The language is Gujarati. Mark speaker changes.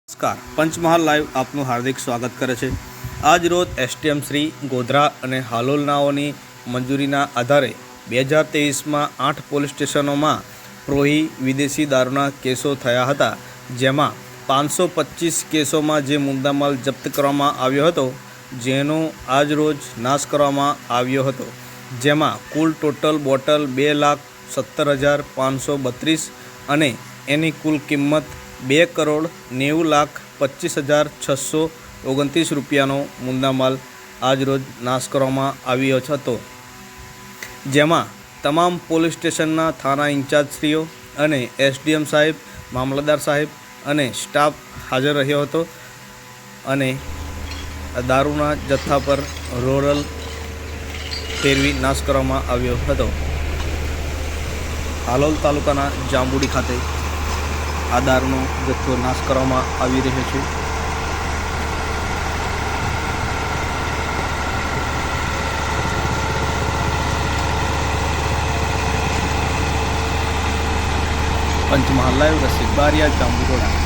Speaker 1: નમસ્કાર, પંચમહાલ લાઈવ આપનું હાર્દિક સ્વાગત કરે છે। આજ રોજ એસટીએમ શ્રી ગોધરા અને હાલોલનાઓની મંજૂરીના આધારે 2023માં 8 પોલીસ સ્ટેશનોમાં પ્રોહી વિદેશી દારૂના કેસો થયા હતા, જેમાં 525 કેસોમાં જે મુદ્દામાલ જપ્ત કરવામાં આવ્યો હતો, જેનો આજ રોજ નાશ કરવામાં આવ્યો હતો, જેમાં કુલ ટોટલ બોટલ 2,70,532 અને એની કુલ કિંમત 2,90,25,629 રૂપિયાનો મુદ્દામાલ આજરોજ નાશ કરવામાં આવ્યો હતો, જેમાં તમામ પોલીસ સ્ટેશનના થાના ઇન્ચાર્જશ્રીઓ અને એસડીએમ સાહેબ, મામલતદાર સાહેબ અને સ્ટાફ હાજર રહ્યો હતો અને દારૂના જથ્થા પર રોરલ ફેરવી નાશ કરવામાં આવ્યો હતો। હાલોલ તાલુકાના જાંબુડી ખાતે આ દારૂનો જથ્થો નાશ કરવામાં આવી રહ્યો છે। પંચમહાલ લાઈવ રસિક બારિયા, જાંબુઘોડા।